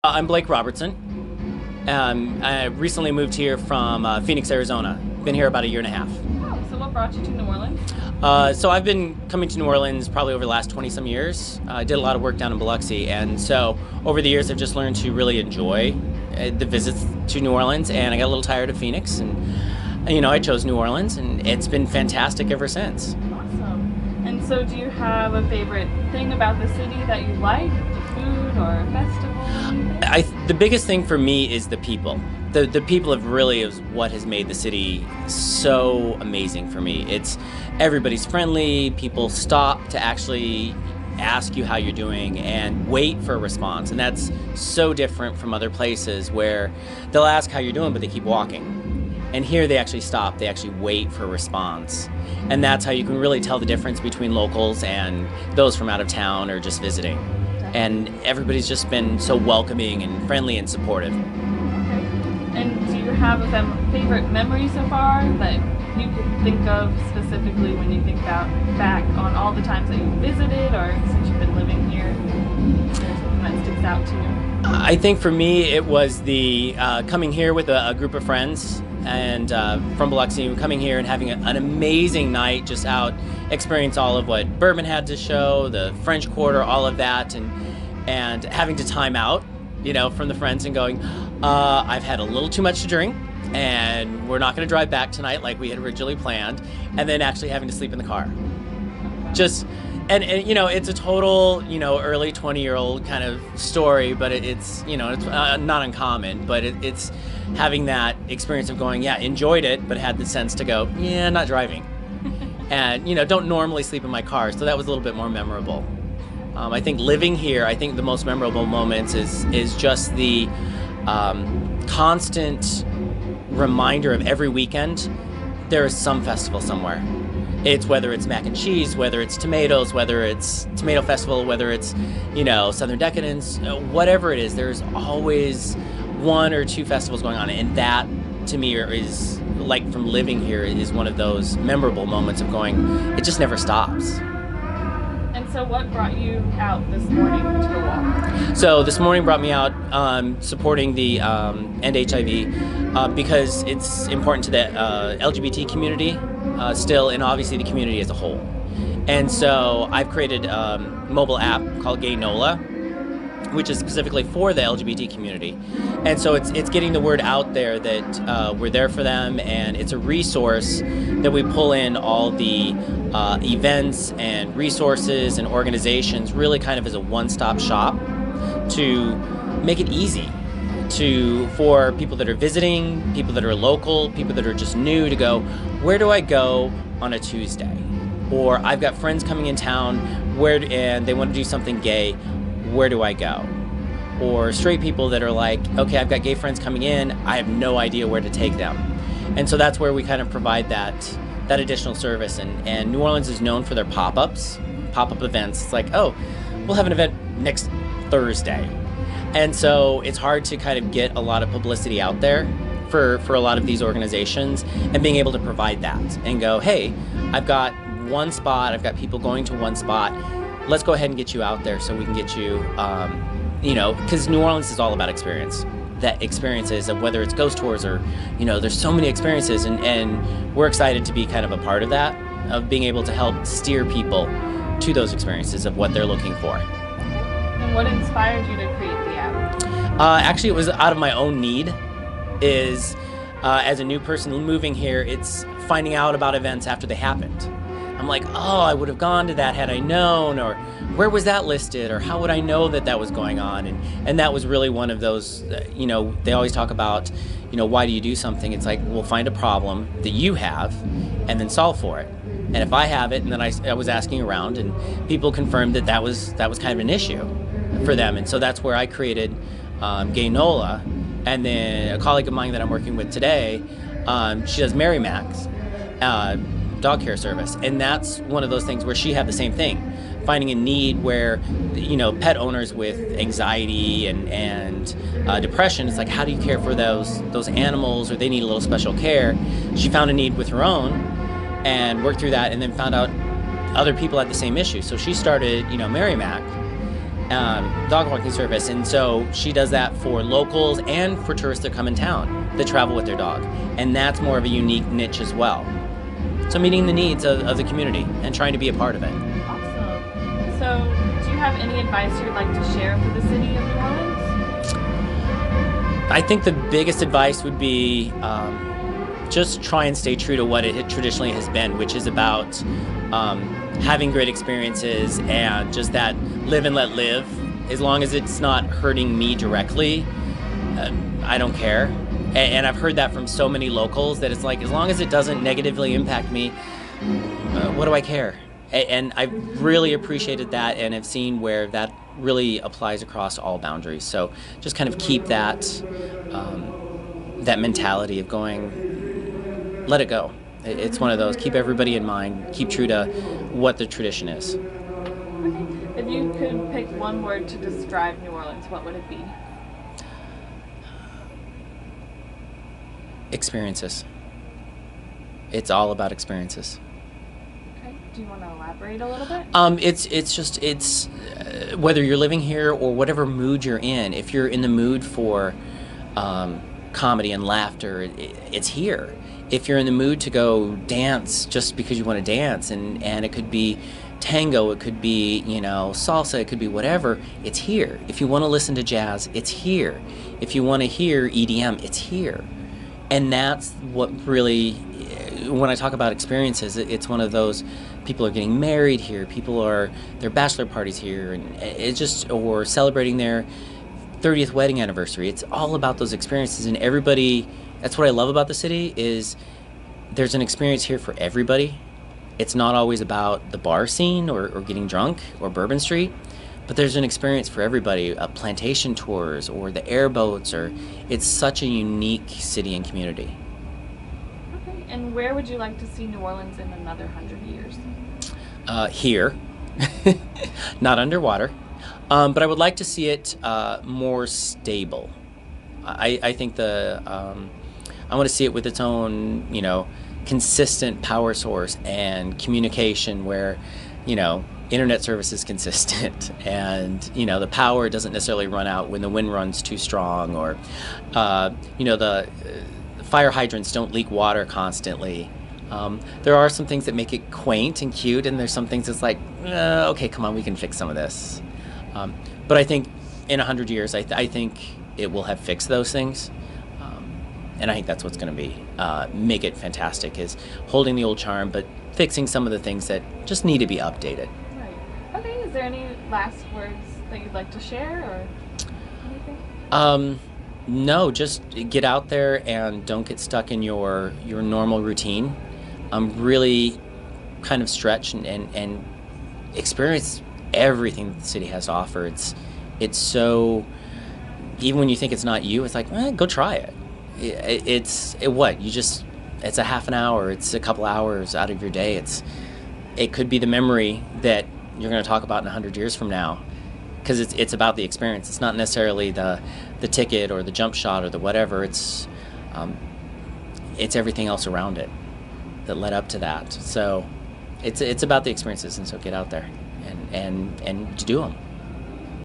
I'm Blake Robertson. I recently moved here from Phoenix, Arizona. Been here about a year and a half. Oh, so what brought you to New Orleans? So I've been coming to New Orleans probably over the last 20 some years. I did a lot of work down in Biloxi, and so over the years I've just learned to really enjoy the visits to New Orleans, and I got a little tired of Phoenix, and I chose New Orleans, and it's been fantastic ever since. Awesome. And so do you have a favorite thing about the city that you like? The food or a festival? The biggest thing for me is the people. The people have really is what has made the city so amazing for me. Everybody's friendly. People stop to actually ask you how you're doing and wait for a response, and that's so different from other places where they'll ask how you're doing, but they keep walking. And here they actually stop. They actually wait for a response, and that's how you can really tell the difference between locals and those from out of town or just visiting. And everybody's just been so welcoming and friendly and supportive. Okay. And do you have a favorite memory so far that you could think of specifically when you think back on all the times that you visited, or since you've been living here? Is there something that sticks out to you? I think for me it was the coming here with a group of friends and from Biloxi, coming here and having an amazing night, just out experience all of what Bourbon had to show, the French Quarter, all of that, and having to time out, from the friends and going, I've had a little too much to drink, and we're not going to drive back tonight like we had originally planned, and then actually having to sleep in the car. And it's a total, early 20-year-old kind of story, but it's not uncommon, but it's having that experience of going, yeah, enjoyed it, but had the sense to go, yeah, not driving. And, don't normally sleep in my car, so that was a little bit more memorable. I think living here, I think the most memorable moments is just the constant reminder of every weekend there is some festival somewhere. It's whether it's mac and cheese, whether it's tomatoes, whether it's tomato festival, whether it's, Southern Decadence, whatever it is, there's always one or two festivals going on. And that, to me, is, like, from living here, is one of those memorable moments of going, it just never stops. And so what brought you out this morning to go walk? So this morning brought me out supporting the End HIV because it's important to the LGBT community still, and obviously the community as a whole. And so I've created a mobile app called Gay NOLA, which is specifically for the LGBT community. And so it's getting the word out there that we're there for them, and it's a resource that we pull in all the events and resources and organizations, really kind of as a one-stop shop to make it easy for people that are visiting, people that are local, people that are just new to go, where do I go on a Tuesday? Or I've got friends coming in town and they want to do something gay, where do I go? Or straight people that are like, okay, I've got gay friends coming in, I have no idea where to take them. And so that's where we kind of provide that additional service. And New Orleans is known for their pop-up events. It's like, oh, we'll have an event next Thursday. And so it's hard to kind of get a lot of publicity out there for a lot of these organizations, and being able to provide that and go, hey, I've got one spot, I've got people going to one spot, let's go ahead and get you out there so we can get you, because New Orleans is all about experience. That experiences of whether it's ghost tours or, there's so many experiences, and we're excited to be kind of a part of that, of being able to help steer people to those experiences of what they're looking for. And what inspired you to create the app? Actually, it was out of my own need. As a new person moving here, it's finding out about events after they happened. I'm like, oh, I would have gone to that had I known, or where was that listed, or how would I know that was going on? And that was really one of those, they always talk about, why do you do something? It's like, we'll find a problem that you have and then solve for it. And if I have it, and then I was asking around, and people confirmed that was kind of an issue for them. And so that's where I created Gay NOLA. And then a colleague of mine that I'm working with today, she does Mary Mac's dog care service. And that's one of those things where she had the same thing, finding a need where, pet owners with anxiety and depression, it's like, how do you care for those animals, or they need a little special care? She found a need with her own and worked through that, and then found out other people had the same issue. So she started, Mary Mac, dog walking service, and so she does that for locals and for tourists that come in town that travel with their dog, and that's more of a unique niche as well. So meeting the needs of the community and trying to be a part of it. Awesome. So, do you have any advice you'd like to share for the city of New Orleans? I think the biggest advice would be just try and stay true to what it traditionally has been, which is about having great experiences and just that live and let live. As long as it's not hurting me directly, I don't care. And I've heard that from so many locals that it's like, as long as it doesn't negatively impact me, what do I care? And I've really appreciated that and have seen where that really applies across all boundaries. So just kind of keep that that mentality of going, let it go. It's one of those, keep everybody in mind, keep true to what the tradition is. Okay. If you could pick one word to describe New Orleans, what would it be? Experiences. It's all about experiences. Okay. Do you want to elaborate a little bit? It's whether you're living here or whatever mood you're in. If you're in the mood for comedy and laughter, it's here. If you're in the mood to go dance just because you want to dance, and it could be tango, it could be, salsa, it could be whatever, it's here. If you want to listen to jazz, it's here. If you want to hear EDM, it's here. And that's what really, when I talk about experiences, it's one of those, people are getting married here, their bachelor parties here, and it's just, or celebrating their 30th wedding anniversary. It's all about those experiences, and everybody, that's what I love about the city, is there's an experience here for everybody. It's not always about the bar scene or getting drunk or Bourbon Street, but there's an experience for everybody, plantation tours or the airboats, or it's such a unique city and community. Okay, and where would you like to see New Orleans in another 100 years? Here, not underwater, but I would like to see it more stable. I think I want to see it with its own, consistent power source and communication where, internet service is consistent, and the power doesn't necessarily run out when the wind runs too strong, or the fire hydrants don't leak water constantly. There are some things that make it quaint and cute, and there's some things that's like, okay, come on, we can fix some of this. But I think in 100 years, I think it will have fixed those things. And I think that's what's going to be make it fantastic, is holding the old charm, but fixing some of the things that just need to be updated. Right. Okay. Is there any last words that you'd like to share, or anything? No, just get out there and don't get stuck in your normal routine. Really kind of stretch and experience everything that the city has to offer. It's so, even when you think it's not you, it's like, go try it. It's a half an hour, it's a couple hours out of your day. It could be the memory that you're going to talk about in 100 years from now, because it's about the experience. It's not necessarily the ticket or the jump shot or the whatever. It's everything else around it that led up to that. So it's about the experiences, and so get out there and do them.